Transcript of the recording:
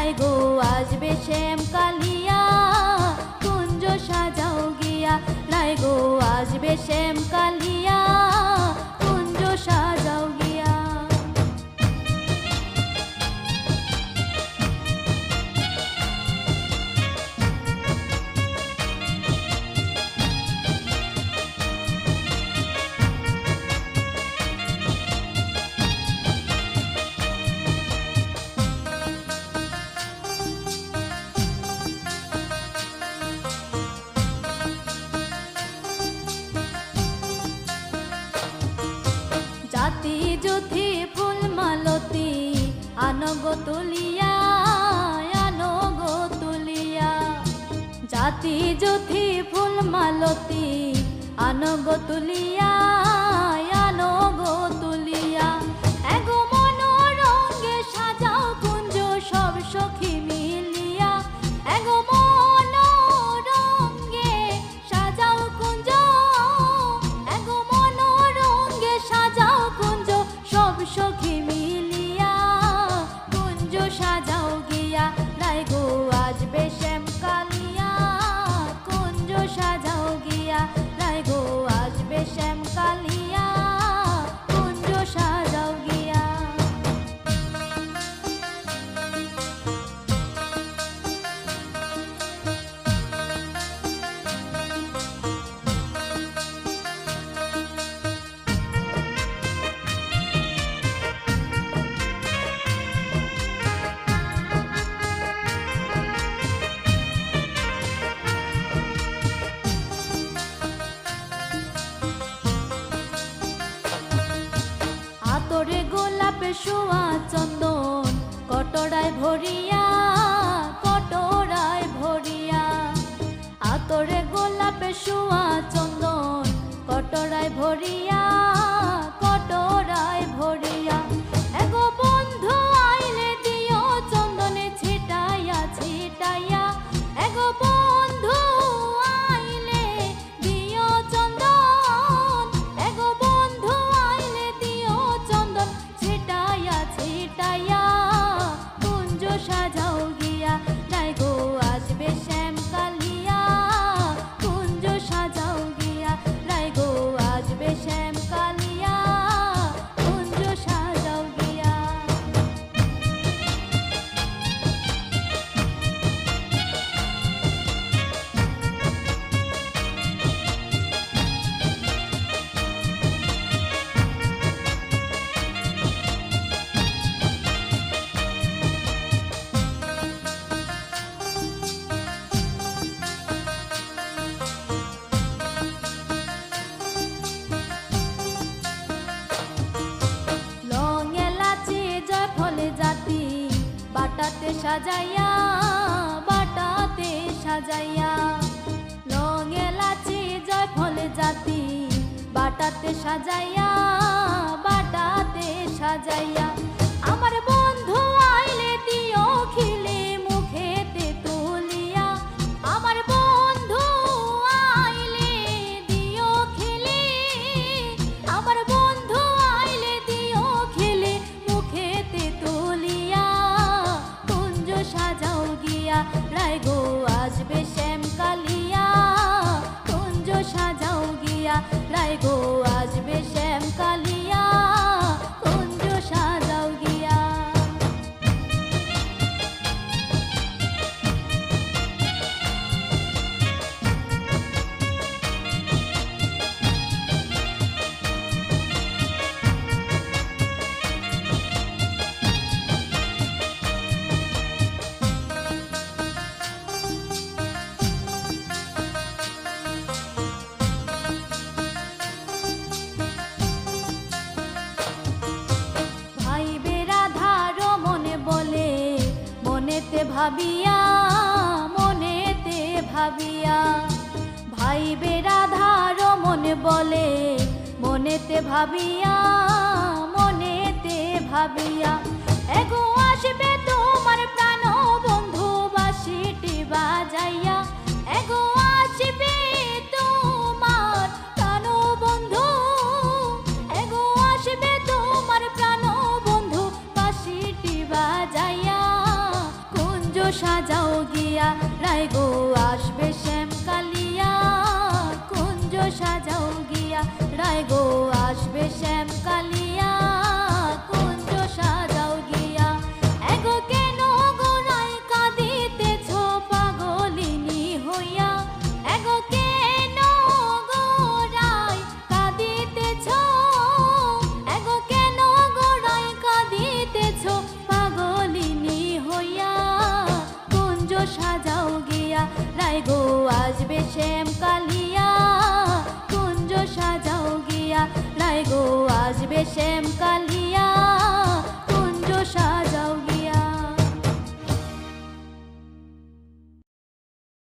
নাই গো আসবে শ্যাম কালিয়া, কুঞ্জ সাজাও গিয়া। নাই গো আসবে শ্যাম কালিয়া, কুঞ্জ সাজাও গিয়া। জাতি যুথি ফুল মালতী আনো গো তুলিয়া, আনো গো তুলিয়া। জাতি যুথি ফুল মালতী আনো গো তুলিয়া, আনো গো তুলিয়া। এগো মনোরঙ্গে সাজাও কুঞ্জ সব সখী মিলিয়া। এগো মনোরঙ্গে সাজাও কুঞ্জ, এগো মনোরঙ্গে সাজাও কুঞ্জ সব সখী মিলিয়া। কুঞ্জ সাজাও গিয়া, নাই গো আসবে শ্যাম কালিয়া, কুঞ্জ সাজাও গিয়া। নাই গো আসবে শ্যাম কালিয়া, কুঞ্জ সাজাও গিয়া। আতরে গোলাপে শোয়া চন্দন কটরায় ভরিয়া, কটরায় ভরিয়া। আতরে গোলাপে শোয়া চন্দন কটরায় ভরিয়া, কটরায় ভরিয়া। এগো বন্ধু আইলে দিও চন্দনে ছিটাইয়া ছিটাইয়া। এগো বন্ধু আইলে দিও চন্দন, এগো বন্ধু আইলে দিও চন্দন ছিটাইয়া ছিটাইয়া। কুঞ্জ সাজাও গিয়া, নাই গো আসবে শ্যাম কালিয়া, কুঞ্জ সাজাও গিয়া। নাই গো আসবে শ্যাম কালিয়া, কুঞ্জ সাজাও গিয়া। লং এলাচি জয়ফলে জাতি বাটাতে সাজাইয়া, বাটাতে সাজাইয়া। লং এলাচি জয়ফলে জাতি বাটাতে সাজাইয়া, বাটাতে সাজাইয়া। আমার বন্ধু আইলে দিও খিলে মুখেতে তুলিয়া। আমার বন্ধু আইলে দিও খিলে, আমার বন্ধু আইলে দিও খিলে মুখেতে তুলিয়া। কুঞ্জ সাজাও গিয়া, নাই গো আসবে শ্যাম কালিয়া, কুঞ্জ সাজাও গিয়া। নাই গো আসবে শ্যাম কালিয়া, কুঞ্জ সাজাও গিয়া। ভাবিয়া, মনেতে ভাবিয়া। ভাইবে রাধার মনে বলে, মনেতে ভাবিয়া, মনেতে ভাবিয়া। এগো আসবে তোমার প্রাণ বন্ধু বাঁশিটি বাজাইয়া। এগো আসবে তোমার প্রাণ বন্ধু, এগো আসবে তোমার প্রাণ বন্ধু বাঁশিটি বাজাইয়া। সাজাও গিয়া, রায় গো আসবে শ্যাম কালিয়া। কুঞ্জ সাজাও গিয়া, রায় গো আসবে শ্যাম কালিয়া।